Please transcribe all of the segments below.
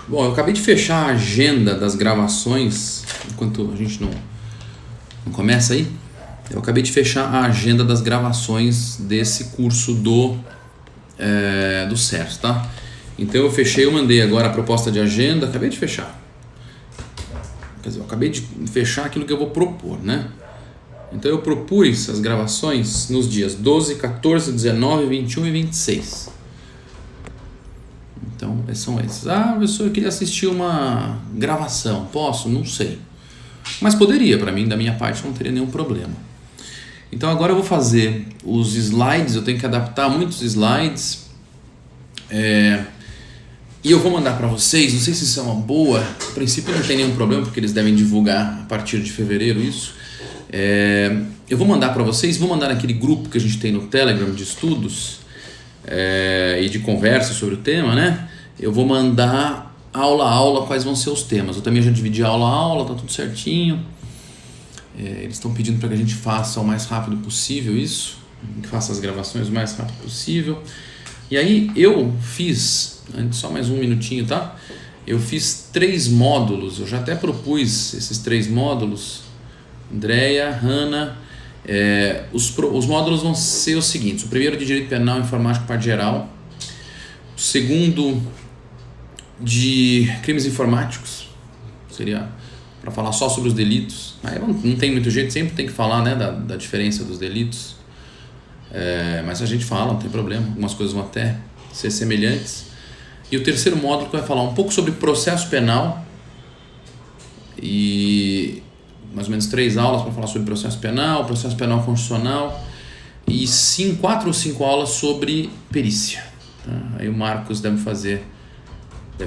Bom, eu acabei de fechar a agenda das gravações, enquanto a gente não começa aí, eu acabei de fechar a agenda das gravações desse curso do CERS, tá? Então eu fechei, eu mandei agora a proposta de agenda, acabei de fechar. Quer dizer, eu acabei de fechar aquilo que eu vou propor, né? Então eu propus as gravações nos dias 12, 14, 19, 21 e 26. Então, são esses. Ah, professor, eu queria assistir uma gravação. Posso? Não sei. Mas poderia, para mim, da minha parte, não teria nenhum problema. Então agora eu vou fazer os slides, eu tenho que adaptar muitos slides. E eu vou mandar para vocês, não sei se isso é uma boa, a princípio não tem nenhum problema, porque eles devem divulgar a partir de fevereiro isso. Eu vou mandar para vocês, vou mandar naquele grupo que a gente tem no Telegram de estudos e de conversa sobre o tema, né? Eu vou mandar aula a aula quais vão ser os temas. Eu também já dividi aula a aula, tá tudo certinho. Eles estão pedindo para que a gente faça o mais rápido possível isso, que faça as gravações o mais rápido possível. E aí eu fiz, antes só mais um minutinho, tá? Eu fiz 3 módulos, eu já até propus esses 3 módulos, Andréia, Hanna. Os módulos vão ser os seguintes: o primeiro de Direito Penal, Informática, Parte Geral, o segundo de Crimes Informáticos, seria para falar só sobre os delitos. Aí não tem muito jeito, sempre tem que falar, né, da diferença dos delitos, mas a gente fala, não tem problema, algumas coisas vão até ser semelhantes. E o terceiro módulo que vai falar um pouco sobre processo penal, e mais ou menos 3 aulas para falar sobre processo penal constitucional, e 4 ou 5 aulas sobre perícia, tá? Aí o Marcos deve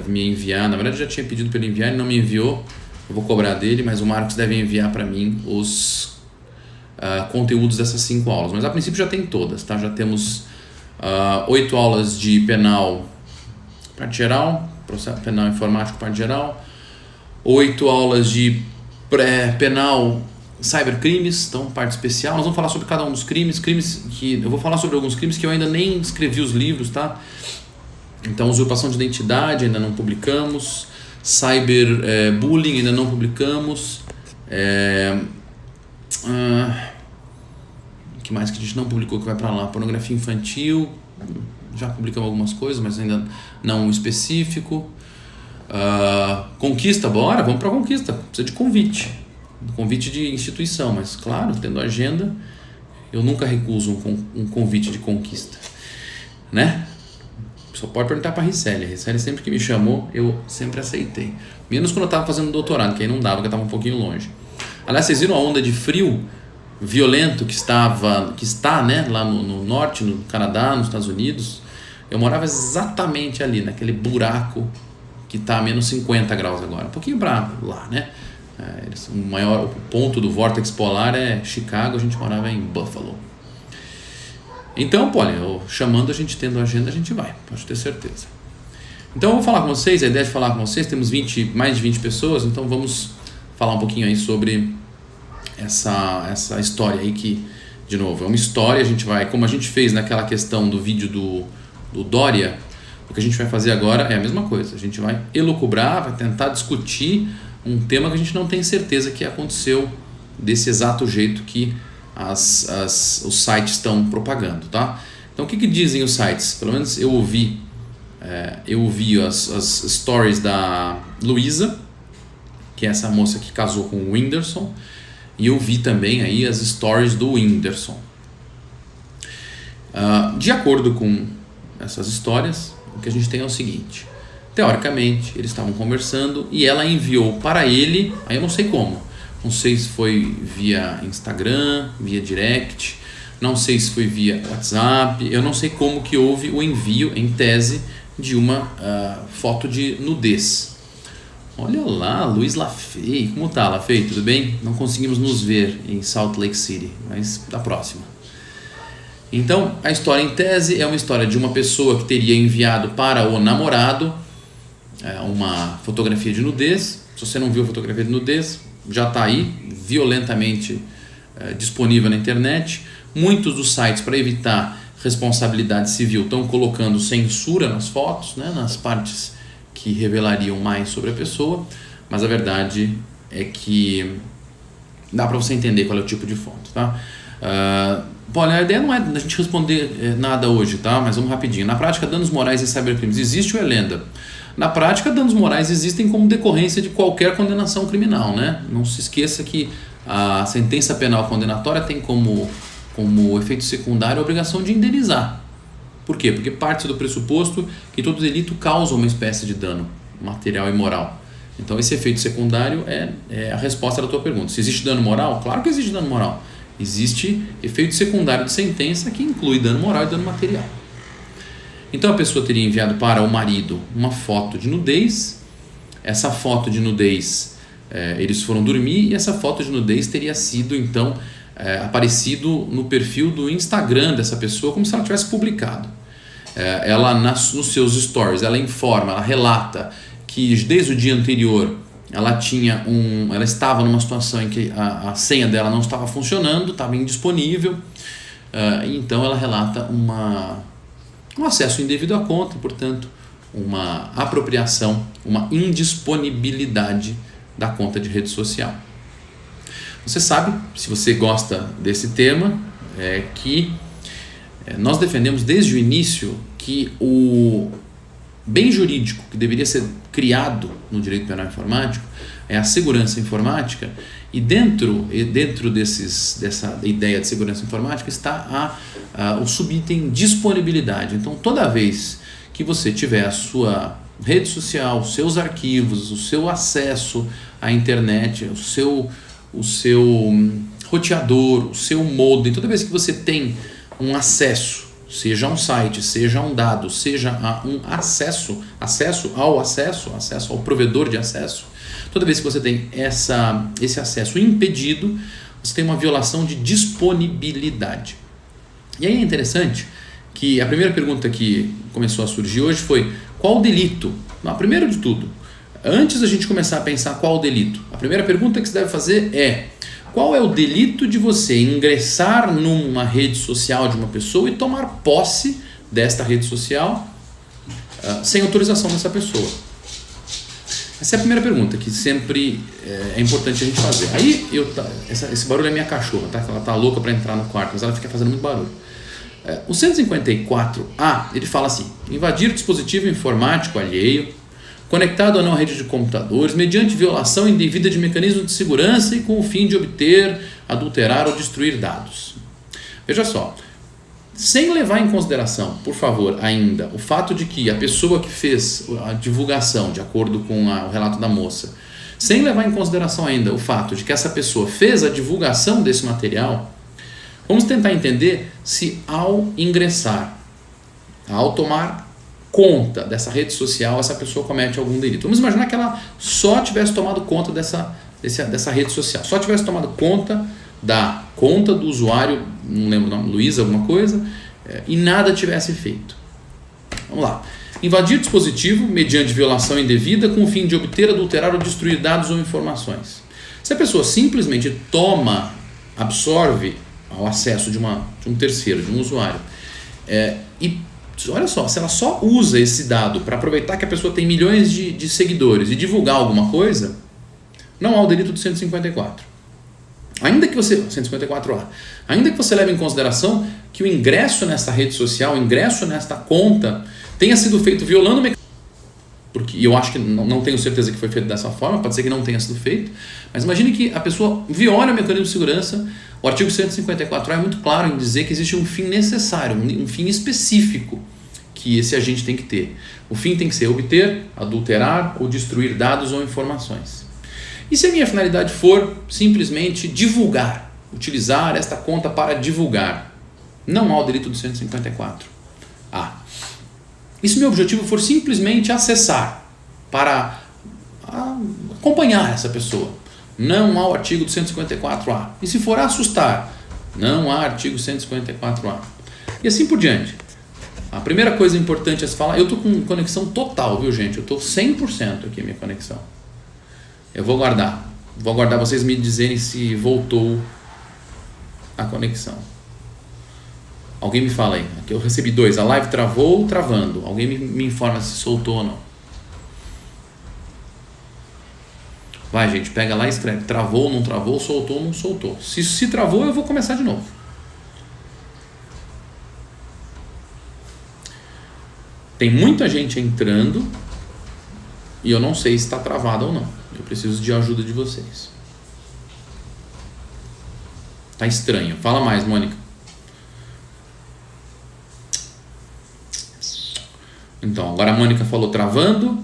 me enviar, na verdade eu já tinha pedido para ele enviar, ele não me enviou, eu vou cobrar dele, mas o Marcos deve enviar para mim os conteúdos dessas 5 aulas, mas a princípio já tem todas, tá? Já temos 8 aulas de penal, parte geral, processo penal informático, parte geral, 8 aulas de penal cybercrimes, então parte especial. Nós vamos falar sobre cada um dos crimes que eu vou falar sobre alguns crimes que eu ainda nem escrevi os livros, tá? Então, usurpação de identidade ainda não publicamos, cyberbullying ainda não publicamos, o que mais que a gente não publicou que vai para lá? Pornografia infantil, já publicamos algumas coisas, mas ainda não específico. Conquista, bora, vamos para conquista, precisa de convite de instituição, mas claro, tendo agenda, eu nunca recuso um convite de conquista, né? Só pode perguntar para a Ricelli sempre que me chamou, eu sempre aceitei, menos quando eu estava fazendo doutorado, que aí não dava, porque eu estava um pouquinho longe. Aliás, vocês viram a onda de frio violento que está, né, lá no norte, no Canadá, nos Estados Unidos? Eu morava exatamente ali, naquele buraco que está a menos 50 graus agora, um pouquinho para lá, né? O maior ponto do vórtex polar é Chicago, a gente morava em Buffalo. Então, olha, chamando, a gente tendo agenda, a gente vai, pode ter certeza. Então eu vou falar com vocês, a ideia de falar com vocês, temos mais de 20 pessoas, então vamos falar um pouquinho aí sobre essa história aí que, de novo, é uma história, a gente vai, como a gente fez naquela questão do vídeo do Dória, o que a gente vai fazer agora é a mesma coisa, a gente vai elucubrar, vai tentar discutir um tema que a gente não tem certeza que aconteceu desse exato jeito que os sites estão propagando, tá? Então o que dizem os sites? Pelo menos eu ouvi as stories da Luísa, que é essa moça que casou com o Whindersson, e eu vi também aí as stories do Whindersson. De acordo com essas histórias, o que a gente tem é o seguinte: teoricamente eles estavam conversando e ela enviou para ele, aí eu não sei como, não sei se foi via Instagram, via direct, não sei se foi via WhatsApp, eu não sei como que houve o envio, em tese, de uma foto de nudez. Olha lá, Luiz Lafay, como tá, Lafay, tudo bem? Não conseguimos nos ver em Salt Lake City, mas da próxima. Então, a história em tese é uma história de uma pessoa que teria enviado para o namorado uma fotografia de nudez. Se você não viu a fotografia de nudez, já está aí, violentamente disponível na internet. Muitos dos sites, para evitar responsabilidade civil, estão colocando censura nas fotos, né, nas partes que revelariam mais sobre a pessoa, mas a verdade é que dá para você entender qual é o tipo de fonte, tá? Bom, a ideia não é a gente responder nada hoje, tá? Mas vamos rapidinho. Na prática, danos morais em cybercrimes existe ou é lenda? Na prática, danos morais existem como decorrência de qualquer condenação criminal, né? Não se esqueça que a sentença penal condenatória tem como efeito secundário a obrigação de indenizar. Por quê? Porque parte do pressuposto que todo delito causa uma espécie de dano material e moral. Então esse efeito secundário é a resposta da tua pergunta. Se existe dano moral? Claro que existe dano moral. Existe efeito secundário de sentença que inclui dano moral e dano material. Então a pessoa teria enviado para o marido uma foto de nudez. Essa foto de nudez, eles foram dormir e essa foto de nudez teria sido então aparecido no perfil do Instagram dessa pessoa como se ela tivesse publicado. Ela nos seus stories, ela informa, ela relata que desde o dia anterior ela estava numa situação em que a senha dela não estava funcionando, estava indisponível, então ela relata um acesso indevido à conta, portanto uma apropriação, uma indisponibilidade da conta de rede social. Você sabe, se você gosta desse tema, que nós defendemos desde o início que o bem jurídico que deveria ser criado no direito penal informático é a segurança informática, e dentro dessa ideia de segurança informática está o subitem disponibilidade. Então toda vez que você tiver a sua rede social, os seus arquivos, o seu acesso à internet, o seu roteador, o seu modem, toda vez que você tem um acesso, seja a um site, seja a um dado, seja a um acesso ao provedor de acesso, toda vez que você tem esse acesso impedido, você tem uma violação de disponibilidade. E aí é interessante que a primeira pergunta que começou a surgir hoje foi: qual o delito? Não, primeiro de tudo, antes da gente começar a pensar qual o delito, a primeira pergunta que você deve fazer é: qual é o delito de você ingressar numa rede social de uma pessoa e tomar posse desta rede social sem autorização dessa pessoa? Essa é a primeira pergunta que sempre é importante a gente fazer. Aí, esse barulho é minha cachorra, tá? Ela tá louca para entrar no quarto, mas ela fica fazendo muito barulho. O 154A, ele fala assim: invadir dispositivo informático alheio, conectado ou não à rede de computadores, mediante violação indevida de mecanismos de segurança e com o fim de obter, adulterar ou destruir dados. Veja só, sem levar em consideração, por favor, ainda, o fato de que a pessoa que fez a divulgação, de acordo com o relato da moça, sem levar em consideração ainda o fato de que essa pessoa fez a divulgação desse material, vamos tentar entender se ao ingressar, ao tomar conta dessa rede social, essa pessoa comete algum delito. Vamos imaginar que ela só tivesse tomado conta dessa rede social, só tivesse tomado conta da conta do usuário, não lembro o nome, Luiz alguma coisa, e nada tivesse feito. Vamos lá. Invadir dispositivo mediante violação indevida com o fim de obter, adulterar ou destruir dados ou informações. Se a pessoa simplesmente absorve o acesso de um terceiro, de um usuário, e olha só, se ela só usa esse dado para aproveitar que a pessoa tem milhões de seguidores e divulgar alguma coisa, não há o delito do 154. Ainda que você, 154A, ainda que você leve em consideração que o ingresso nessa rede social, o ingresso nesta conta, tenha sido feito violando o mecanismo, porque eu acho que não tenho certeza que foi feito dessa forma, pode ser que não tenha sido feito, mas imagine que a pessoa viola o mecanismo de segurança. O artigo 154A é muito claro em dizer que existe um fim necessário, um fim específico que esse agente tem que ter. O fim tem que ser obter, adulterar ou destruir dados ou informações. E se a minha finalidade for simplesmente divulgar, utilizar esta conta para divulgar, não há o delito do 154A. E se meu objetivo for simplesmente acessar, para acompanhar essa pessoa, não há o artigo do 154A. E se for assustar, não há artigo 154A. E assim por diante. A primeira coisa importante a se falar, eu estou com conexão total, viu gente? Eu estou 100% aqui a minha conexão. Eu vou aguardar vocês me dizerem se voltou a conexão. Alguém me fala aí, aqui eu recebi 2, a live travou ou travando? Alguém me informa se soltou ou não. Vai, gente, pega lá e escreve. Travou, não travou, soltou, não soltou. Se travou, eu vou começar de novo. Tem muita gente entrando e eu não sei se está travado ou não. Eu preciso de ajuda de vocês. Tá estranho. Fala mais, Mônica. Então, agora a Mônica falou travando,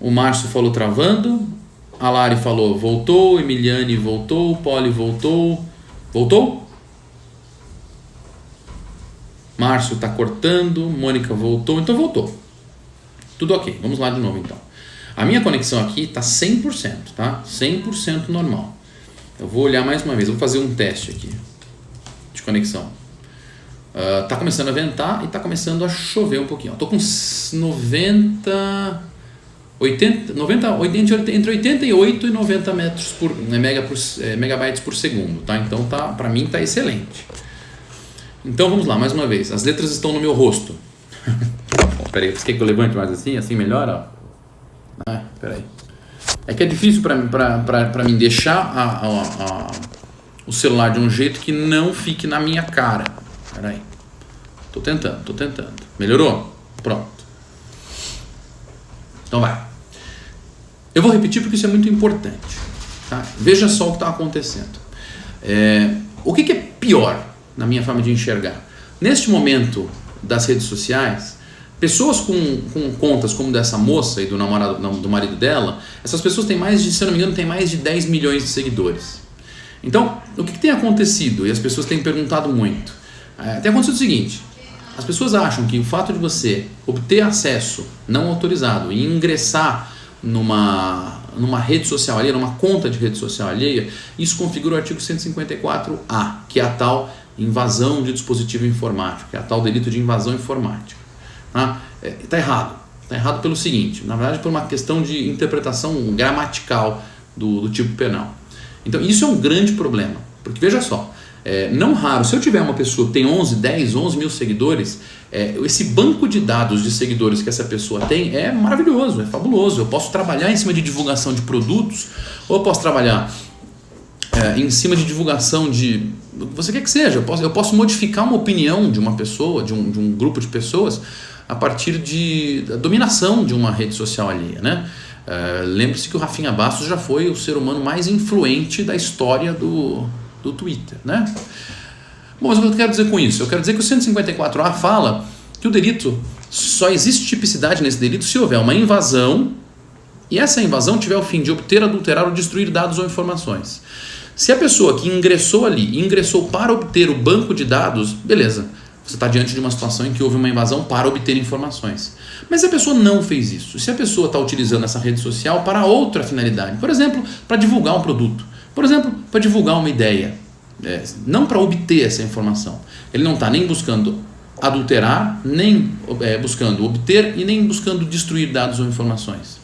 o Márcio falou travando, a Lari falou voltou, Emiliane voltou, Poli voltou. Voltou? Márcio tá cortando, Mônica voltou, então voltou. Tudo ok, vamos lá de novo então. A minha conexão aqui tá 100%, tá? 100% normal. Eu vou olhar mais uma vez, vou fazer um teste aqui de conexão. Tá começando a ventar e tá começando a chover um pouquinho. Eu tô com entre 88 e 90 megabytes por segundo, tá? Então para mim tá excelente. Então vamos lá, mais uma vez. As letras estão no meu rosto. Espera aí, você quer que eu levante mais assim? Assim melhor, ó. Espera aí. É que é difícil para mim deixar o celular de um jeito que não fique na minha cara. Espera aí. Tô tentando. Melhorou? Pronto. Então vai. Eu vou repetir porque isso é muito importante. Tá? Veja só o que está acontecendo. O que é pior na minha forma de enxergar? Neste momento das redes sociais, pessoas com contas como dessa moça e do namorado, do marido dela, essas pessoas têm mais de, se eu não me engano, tem mais de 10 milhões de seguidores. Então, o que tem acontecido? E as pessoas têm perguntado muito. Tem acontecido o seguinte: as pessoas acham que o fato de você obter acesso não autorizado e ingressar numa rede social alheia, numa conta de rede social alheia, isso configura o artigo 154A, que é a tal invasão de dispositivo informático, que é a tal delito de invasão informática. Tá errado. Está errado pelo seguinte, na verdade por uma questão de interpretação gramatical do tipo penal. Então isso é um grande problema, porque veja só, não raro, se eu tiver uma pessoa que tem 11 mil seguidores, esse banco de dados de seguidores que essa pessoa tem é maravilhoso, é fabuloso. Eu posso trabalhar em cima de divulgação de produtos, ou eu posso trabalhar em cima de divulgação de o que você quer que seja. Eu posso modificar uma opinião de uma pessoa, de um grupo de pessoas, a partir da dominação de uma rede social alheia, né? Lembre-se que o Rafinha Bastos já foi o ser humano mais influente da história do Twitter, né? Bom, mas o que eu quero dizer com isso? Eu quero dizer que o 154A fala que o delito, só existe tipicidade nesse delito se houver uma invasão e essa invasão tiver o fim de obter, adulterar ou destruir dados ou informações. Se a pessoa que ingressou ali, ingressou para obter o banco de dados, beleza, você está diante de uma situação em que houve uma invasão para obter informações. Mas se a pessoa não fez isso, se a pessoa está utilizando essa rede social para outra finalidade, por exemplo, para divulgar um produto, por exemplo, para divulgar uma ideia, não para obter essa informação, ele não está nem buscando adulterar, nem buscando obter e nem buscando destruir dados ou informações.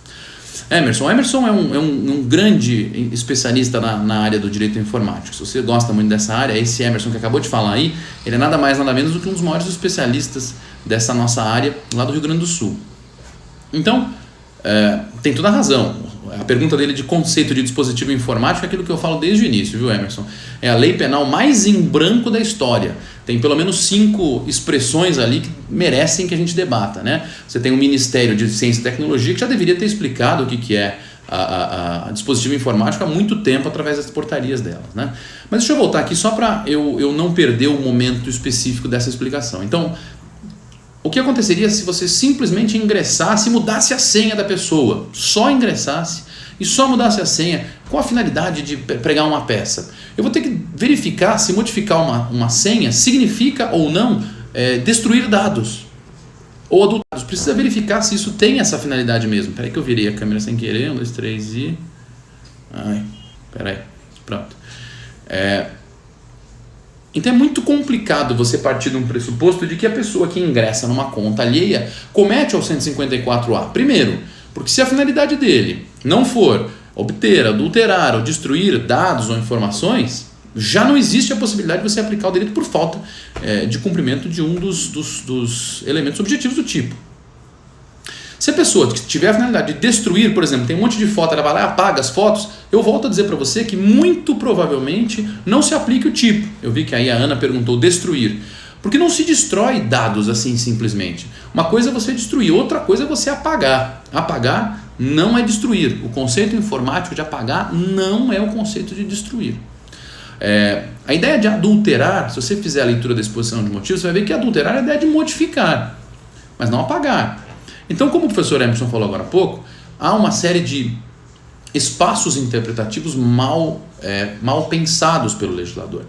Emerson é um grande especialista na área do direito informático. Se você gosta muito dessa área, esse Emerson que acabou de falar aí, ele é nada mais nada menos do que um dos maiores especialistas dessa nossa área lá do Rio Grande do Sul. Então, tem toda a razão. A pergunta dele de conceito de dispositivo informático é aquilo que eu falo desde o início, viu, Emerson? É a lei penal mais em branco da história. Tem pelo menos 5 expressões ali que merecem que a gente debata, né? Você tem o Ministério de Ciência e Tecnologia que já deveria ter explicado o que é a dispositivo informático há muito tempo através das portarias delas, né? Mas deixa eu voltar aqui só para eu não perder o momento específico dessa explicação. Então, o que aconteceria se você simplesmente ingressasse e mudasse a senha da pessoa? Só ingressasse e só mudasse a senha com a finalidade de pregar uma peça. Eu vou ter que verificar se modificar uma senha significa ou não destruir dados ou adulterados. Precisa verificar se isso tem essa finalidade mesmo. Espera aí que eu virei a câmera sem querer. 1, 2, 3 e... Espera aí. Pronto. Então é muito complicado você partir de um pressuposto de que a pessoa que ingressa numa conta alheia comete o 154A. Primeiro, porque se a finalidade dele não for obter, adulterar ou destruir dados ou informações, já não existe a possibilidade de você aplicar o delito por falta de cumprimento de um dos elementos objetivos do tipo. Se a pessoa tiver a finalidade de destruir, por exemplo, tem um monte de foto, ela vai lá e apaga as fotos, eu volto a dizer para você que muito provavelmente não se aplique o tipo. Eu vi que aí a Ana perguntou destruir. Porque não se destrói dados assim simplesmente. Uma coisa é você destruir, outra coisa é você apagar. Apagar não é destruir. O conceito informático de apagar não é o conceito de destruir. A ideia de adulterar, se você fizer a leitura da exposição de motivos, você vai ver que adulterar é a ideia de modificar, mas não apagar. Então, como o professor Emerson falou agora há pouco, há uma série de espaços interpretativos mal pensados pelo legislador.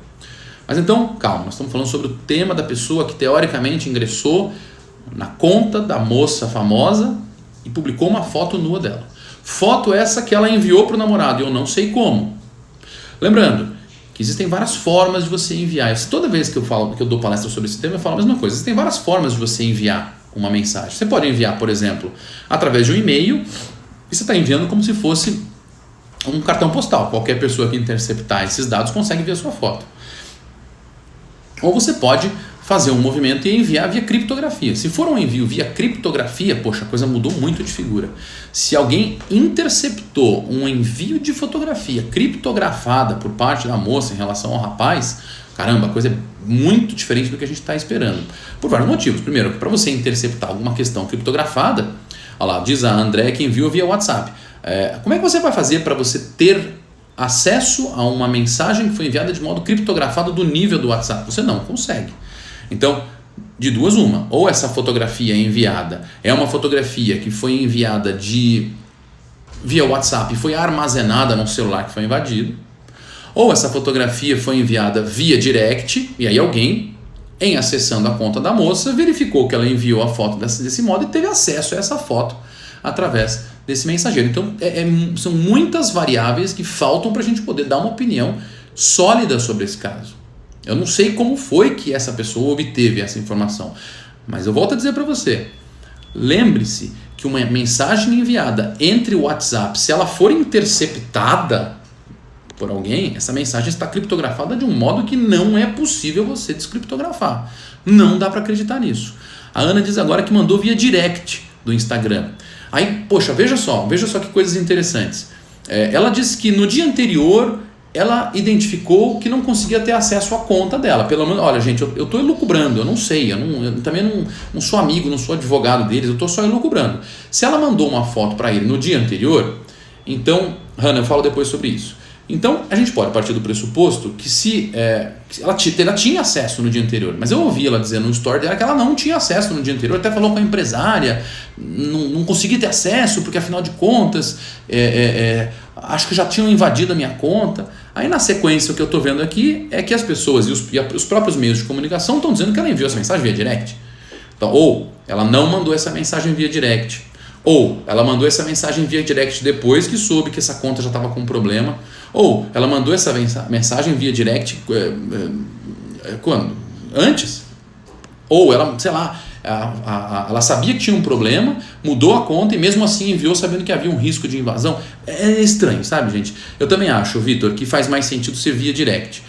Mas então, calma, nós estamos falando sobre o tema da pessoa que teoricamente ingressou na conta da moça famosa e publicou uma foto nua dela. Foto essa que ela enviou para o namorado, e eu não sei como. Lembrando que existem várias formas de você enviar. Toda vez que eu dou palestra sobre esse tema, eu falo a mesma coisa. Existem várias formas de você enviar uma mensagem. Você pode enviar, por exemplo, através de um e-mail, e você está enviando como se fosse um cartão postal. Qualquer pessoa que interceptar esses dados consegue ver a sua foto. Ou você pode fazer um movimento e enviar via criptografia. Se for um envio via criptografia, poxa, a coisa mudou muito de figura. Se alguém interceptou um envio de fotografia criptografada por parte da moça em relação ao rapaz, caramba, a coisa é muito diferente do que a gente está esperando. Por vários motivos. Primeiro, para você interceptar alguma questão criptografada, olha lá, diz a André que enviou via WhatsApp. Como é que você vai fazer para você ter acesso a uma mensagem que foi enviada de modo criptografado do nível do WhatsApp? Você não consegue. Então, de duas uma, ou essa fotografia enviada é uma fotografia que foi enviada via WhatsApp e foi armazenada num celular que foi invadido, ou essa fotografia foi enviada via direct, e aí alguém, em acessando a conta da moça, verificou que ela enviou a foto desse modo e teve acesso a essa foto através desse mensageiro. Então, são muitas variáveis que faltam para a gente poder dar uma opinião sólida sobre esse caso. Eu não sei como foi que essa pessoa obteve essa informação, mas eu volto a dizer para você, lembre-se que uma mensagem enviada entre o WhatsApp, se ela for interceptada por alguém, essa mensagem está criptografada de um modo que não é possível você descriptografar. Não dá para acreditar nisso. A Ana diz agora que mandou via direct do Instagram. Aí, poxa, veja só que coisas interessantes. Ela disse que no dia anterior ela identificou que não conseguia ter acesso à conta dela. Pelo menos, olha, gente, eu estou elucubrando, eu não sei, eu também não sou amigo, não sou advogado deles, eu estou só elucubrando. Se ela mandou uma foto para ele no dia anterior, então, Hannah, eu falo depois sobre isso. Então, a gente pode partir do pressuposto que se ela tinha acesso no dia anterior, mas eu ouvi ela dizer no story dela que ela não tinha acesso no dia anterior, até falou com a empresária, não consegui ter acesso porque afinal de contas, acho que já tinham invadido a minha conta. Aí na sequência o que eu estou vendo aqui é que as pessoas e os próprios meios de comunicação estão dizendo que ela enviou essa mensagem via direct. Então, ou ela não mandou essa mensagem via direct, ou ela mandou essa mensagem via direct depois que soube que essa conta já estava com problema, ou ela mandou essa mensagem via direct quando? Antes? Ou ela, sei lá, ela sabia que tinha um problema, mudou a conta e mesmo assim enviou sabendo que havia um risco de invasão. É estranho, sabe, gente? Eu também acho, Vitor, que faz mais sentido ser via direct.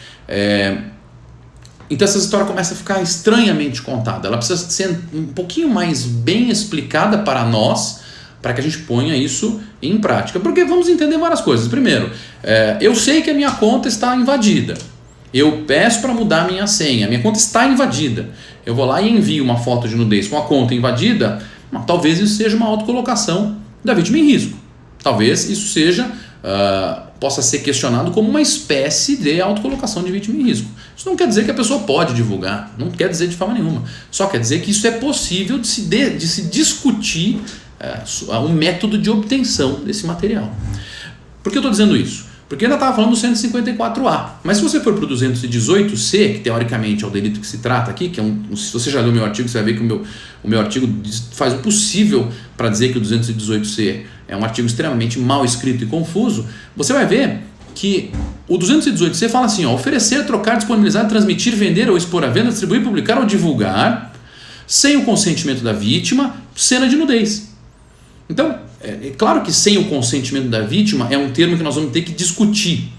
Então essa história começa a ficar estranhamente contada. Ela precisa ser um pouquinho mais bem explicada para nós, para que a gente ponha isso em prática. Porque vamos entender várias coisas. Primeiro, eu sei que a minha conta está invadida. Eu peço para mudar a minha senha. A minha conta está invadida. Eu vou lá e envio uma foto de nudez com a conta invadida. Talvez isso seja uma autocolocação da vítima em risco. Talvez isso possa ser questionado como uma espécie de autocolocação de vítima em risco. Isso não quer dizer que a pessoa pode divulgar. Não quer dizer de forma nenhuma. Só quer dizer que isso é possível de se discutir um método de obtenção desse material. Por que eu estou dizendo isso? Porque eu ainda estava falando do 154A. Mas se você for para o 218C, que teoricamente é o delito que se trata aqui, que se você já leu o meu artigo, você vai ver que o meu artigo faz o possível para dizer que o 218C é um artigo extremamente mal escrito e confuso. Você vai ver que o 218C fala assim, oferecer, trocar, disponibilizar, transmitir, vender ou expor à venda, distribuir, publicar ou divulgar, sem o consentimento da vítima, cena de nudez. Então, é claro que sem o consentimento da vítima é um termo que nós vamos ter que discutir.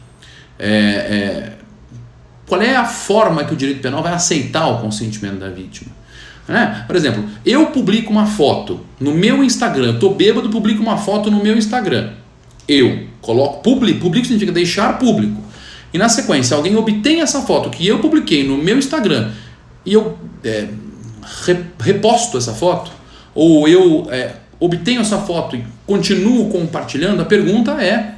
Qual é a forma que o direito penal vai aceitar o consentimento da vítima? Né? Por exemplo, eu publico uma foto no meu Instagram, eu tô bêbado, publico uma foto no meu Instagram. Eu coloco público significa deixar público. E na sequência, alguém obtém essa foto que eu publiquei no meu Instagram e eu reposto essa foto, ou eu obtenho essa foto e continuo compartilhando, a pergunta é: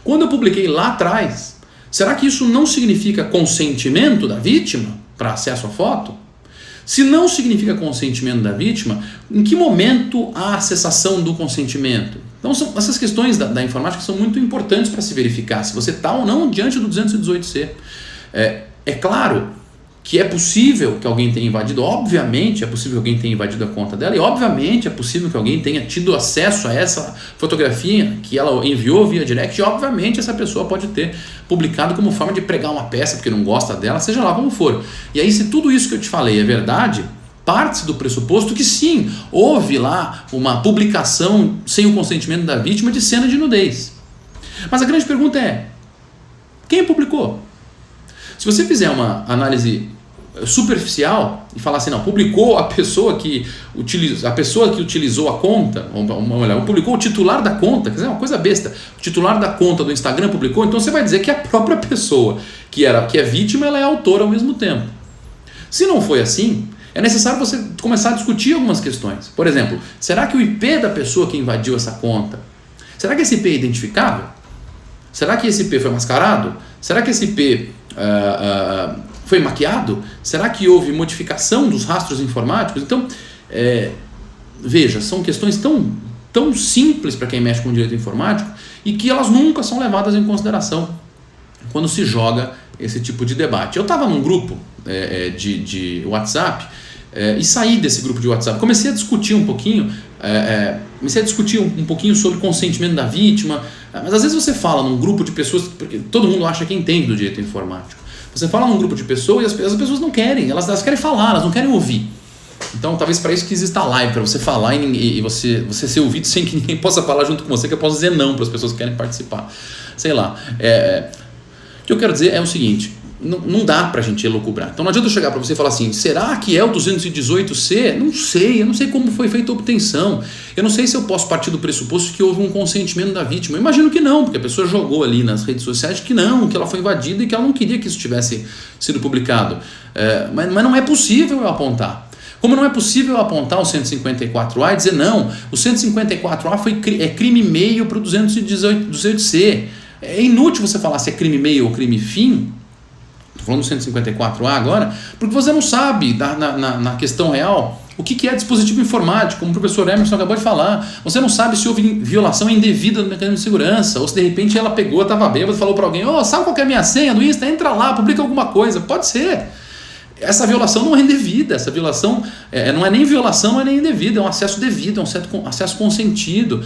quando eu publiquei lá atrás, será que isso não significa consentimento da vítima para acesso à foto? Se não significa consentimento da vítima, em que momento há a cessação do consentimento? Então, essas questões da informática são muito importantes para se verificar se você está ou não diante do 218C. É claro que é possível que alguém tenha invadido, obviamente é possível que alguém tenha invadido a conta dela, e obviamente é possível que alguém tenha tido acesso a essa fotografia que ela enviou via direct, e obviamente essa pessoa pode ter publicado como forma de pregar uma peça porque não gosta dela, seja lá como for. E aí, se tudo isso que eu te falei é verdade, parte-se do pressuposto que sim, houve lá uma publicação sem o consentimento da vítima de cena de nudez. Mas a grande pergunta é: quem publicou? Se você fizer uma análise superficial e falar assim, não, publicou a pessoa que utilizou a conta, ou publicou o titular da conta, quer dizer, uma coisa besta, o titular da conta do Instagram publicou, então você vai dizer que a própria pessoa que é vítima, ela é autora ao mesmo tempo. Se não foi assim, é necessário você começar a discutir algumas questões. Por exemplo, será que o IP da pessoa que invadiu essa conta, será que esse IP é identificável? Será que esse IP foi mascarado? Será que esse IP foi maquiado? Será que houve modificação dos rastros informáticos? Então, veja, são questões tão simples para quem mexe com direito informático e que elas nunca são levadas em consideração quando se joga esse tipo de debate. Eu estava num grupo de WhatsApp e saí desse grupo de WhatsApp. Comecei a discutir um pouquinho, sobre consentimento da vítima, mas às vezes você fala num grupo de pessoas, porque todo mundo acha que entende do direito informático. Você fala num grupo de pessoas e as pessoas não querem, elas querem falar, elas não querem ouvir. Então talvez para isso que exista a live, para você falar e você ser ouvido sem que ninguém possa falar junto com você, que eu possa dizer não para as pessoas que querem participar. Sei lá. O que eu quero dizer é o seguinte: não dá pra gente elucubrar. Então não adianta eu chegar para você e falar assim, será que é o 218C? Não sei, eu não sei como foi feita a obtenção. Eu não sei se eu posso partir do pressuposto que houve um consentimento da vítima. Eu imagino que não, porque a pessoa jogou ali nas redes sociais que não, que ela foi invadida e que ela não queria que isso tivesse sido publicado. Mas não é possível eu apontar. Como não é possível eu apontar o 154A e dizer não, o 154A é crime meio para o 218C. É inútil você falar se é crime meio ou crime fim. Estou falando do 154A agora, porque você não sabe na questão real o que é dispositivo informático, como o professor Emerson acabou de falar. Você não sabe se houve violação indevida do mecanismo de segurança, ou se de repente ela pegou, estava bêbada e falou para alguém, sabe qual que é a minha senha do Insta? Entra lá, publica alguma coisa. Pode ser. Essa violação não é indevida, essa violação não é nem violação, não é nem indevida, é um acesso devido, é um acesso consentido.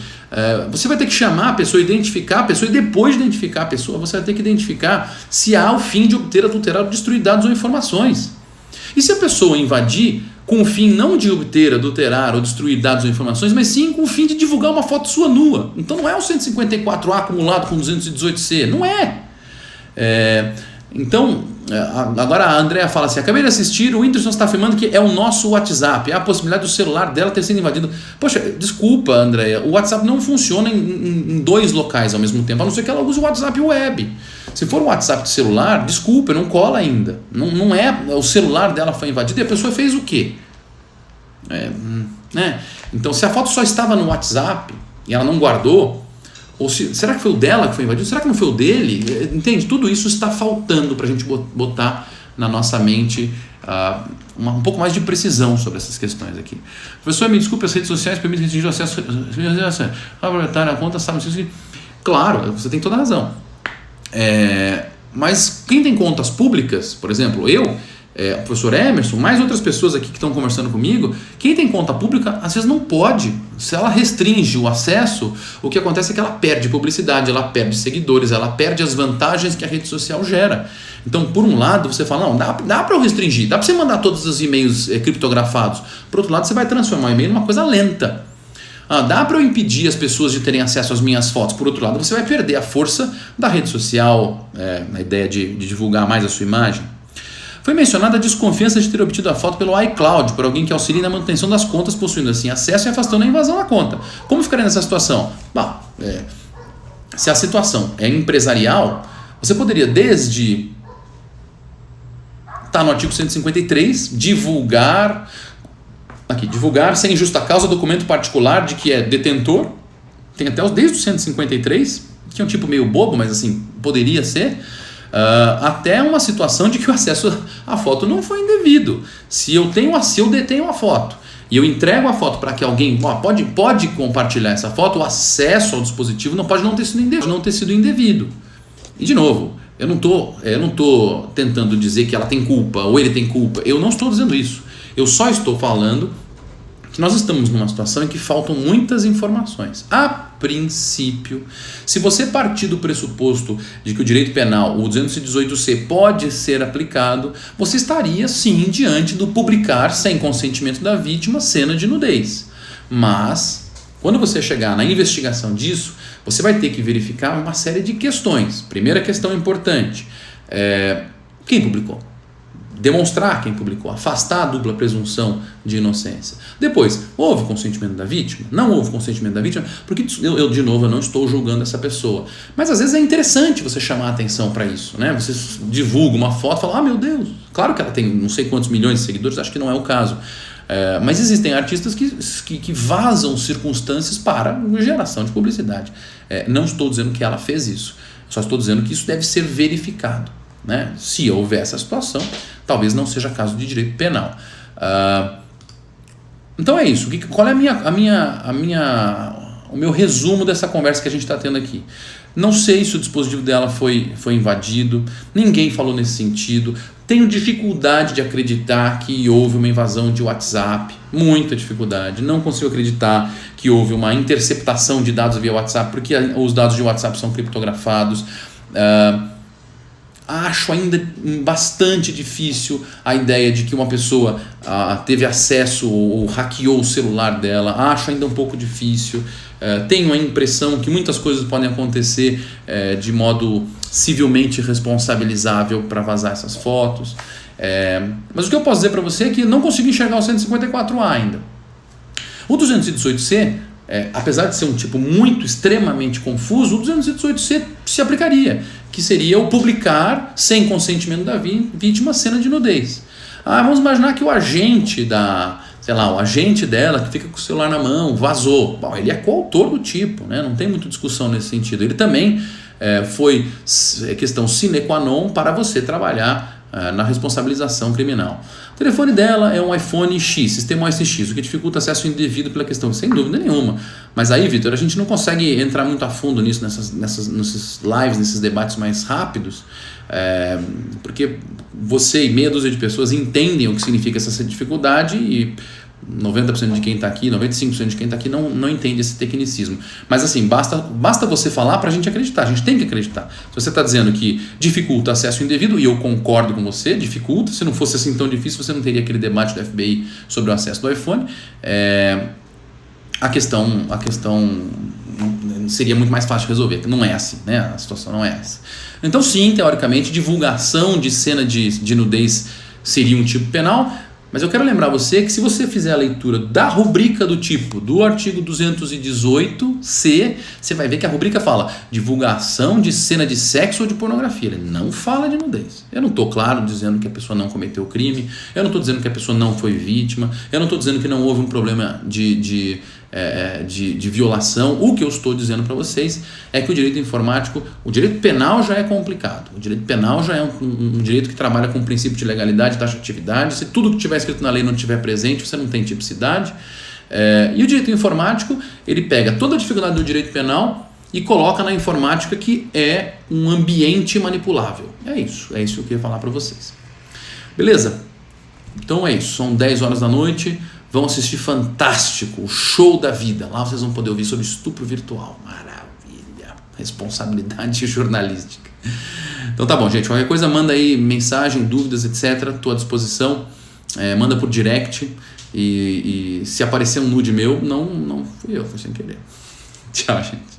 Você vai ter que chamar a pessoa, identificar a pessoa, e depois de identificar a pessoa, você vai ter que identificar se há o fim de obter, adulterar ou destruir dados ou informações. E se a pessoa invadir com o fim não de obter, adulterar ou destruir dados ou informações, mas sim com o fim de divulgar uma foto sua nua. Então não é o 154A acumulado com 218C, não é. Então, agora a Andrea fala assim, acabei de assistir, o Whindersson está afirmando que é o nosso WhatsApp, há a possibilidade do celular dela ter sido invadido. Poxa, desculpa, Andrea, o WhatsApp não funciona em dois locais ao mesmo tempo, a não ser que ela use o WhatsApp web. Se for um WhatsApp de celular, desculpa, não cola ainda. Não é o celular dela foi invadido e a pessoa fez o quê? Então, se a foto só estava no WhatsApp e ela não guardou, ou será que foi o dela que foi invadido? Será que não foi o dele? Entende? Tudo isso está faltando para a gente botar na nossa mente um pouco mais de precisão sobre essas questões aqui. Professor, me desculpe, as redes sociais permitem restringir o acesso a conta, sabe? Claro, você tem toda a razão. Mas quem tem contas públicas, por exemplo, o professor Emerson, mais outras pessoas aqui que estão conversando comigo, quem tem conta pública às vezes não pode. Se ela restringe o acesso, o que acontece é que ela perde publicidade, ela perde seguidores, ela perde as vantagens que a rede social gera. Então, por um lado, você fala, não, dá para eu restringir, dá para você mandar todos os e-mails criptografados. Por outro lado, você vai transformar o e-mail numa coisa lenta. Dá para eu impedir as pessoas de terem acesso às minhas fotos. Por outro lado, você vai perder a força da rede social, na ideia de divulgar mais a sua imagem. Foi mencionada a desconfiança de ter obtido a foto pelo iCloud por alguém que auxilie na manutenção das contas, possuindo assim acesso e afastando a invasão da conta. Como ficaria nessa situação? Bom, se a situação é empresarial, você poderia desde... Está no artigo 153, divulgar sem justa causa documento particular de que é detentor. Tem até desde o 153, que é um tipo meio bobo, mas assim, poderia ser. Até uma situação de que o acesso à foto não foi indevido. Se eu detenho a foto e eu entrego a foto para que alguém pode compartilhar essa foto, o acesso ao dispositivo não pode não ter sido indevido. E de novo, eu não tô tentando dizer que ela tem culpa ou ele tem culpa. Eu não estou dizendo isso. Eu só estou falando que nós estamos numa situação em que faltam muitas informações. A princípio, se você partir do pressuposto de que o direito penal, o 218C, pode ser aplicado, você estaria sim diante do publicar sem consentimento da vítima cena de nudez. Mas, quando você chegar na investigação disso, você vai ter que verificar uma série de questões. Primeira questão importante, quem publicou? Demonstrar quem publicou, afastar a dupla presunção de inocência. Depois, houve consentimento da vítima? Não houve consentimento da vítima, porque eu de novo, eu não estou julgando essa pessoa. Mas às vezes é interessante você chamar a atenção para isso, né? Você divulga uma foto e fala, meu Deus, claro que ela tem não sei quantos milhões de seguidores, acho que não é o caso. Mas existem artistas que vazam circunstâncias para geração de publicidade. Não estou dizendo que ela fez isso, só estou dizendo que isso deve ser verificado, né? Se houver essa situação, talvez não seja caso de direito penal. Então é isso. Qual é o meu resumo dessa conversa que a gente está tendo aqui? Não sei se o dispositivo dela foi invadido, ninguém falou nesse sentido. Tenho dificuldade de acreditar que houve uma invasão de WhatsApp, muita dificuldade. Não consigo acreditar que houve uma interceptação de dados via WhatsApp, porque os dados de WhatsApp são criptografados. Acho ainda bastante difícil a ideia de que uma pessoa teve acesso ou hackeou o celular dela. Acho ainda um pouco difícil. Tenho a impressão que muitas coisas podem acontecer de modo civilmente responsabilizável para vazar essas fotos. Mas o que eu posso dizer para você é que não consigo enxergar o 154A ainda. O 218C, apesar de ser um tipo muito extremamente confuso, o 218C se aplicaria, que seria o publicar sem consentimento da vítima cena de nudez. Vamos imaginar que o agente o agente dela que fica com o celular na mão vazou. Bom, ele é coautor do tipo, né? Não tem muita discussão nesse sentido. Ele também foi questão sine qua non para você trabalhar na responsabilização criminal. O telefone dela é um iPhone X, sistema OS X, o que dificulta acesso indevido pela questão, sem dúvida nenhuma. Mas aí, Vitor, a gente não consegue entrar muito a fundo nisso, nesses lives, nesses debates mais rápidos, porque você e meia dúzia de pessoas entendem o que significa essa dificuldade e 90% de quem está aqui, 95% de quem está aqui não entende esse tecnicismo. Mas assim, basta você falar para a gente acreditar, a gente tem que acreditar. Se você está dizendo que dificulta acesso indevido, e eu concordo com você, dificulta, se não fosse assim tão difícil, você não teria aquele debate do FBI sobre o acesso do iPhone. A questão seria muito mais fácil de resolver, não é assim, né? A situação não é essa. Então sim, teoricamente, divulgação de cena de nudez seria um tipo penal. Mas eu quero lembrar você que se você fizer a leitura da rubrica do tipo do artigo 218C, você vai ver que a rubrica fala divulgação de cena de sexo ou de pornografia. Ele não fala de nudez. Eu não estou, claro, dizendo que a pessoa não cometeu crime, eu não estou dizendo que a pessoa não foi vítima, eu não estou dizendo que não houve um problema de violação. O que eu estou dizendo para vocês é que o direito informático, o direito penal já é complicado. O direito penal já é um direito que trabalha com o princípio de legalidade e taxatividade. Se tudo que tiver escrito na lei não estiver presente, você não tem tipicidade. E o direito informático, ele pega toda a dificuldade do direito penal e coloca na informática, que é um ambiente manipulável. É isso que eu queria falar para vocês. Beleza? Então é isso, são 10 horas da noite. Vão assistir Fantástico, o show da vida. Lá vocês vão poder ouvir sobre estupro virtual. Maravilha. Responsabilidade jornalística. Então tá bom, gente. Qualquer coisa, manda aí mensagem, dúvidas, etc. Estou à disposição. Manda por direct. E se aparecer um nude meu, não fui eu, foi sem querer. Tchau, gente.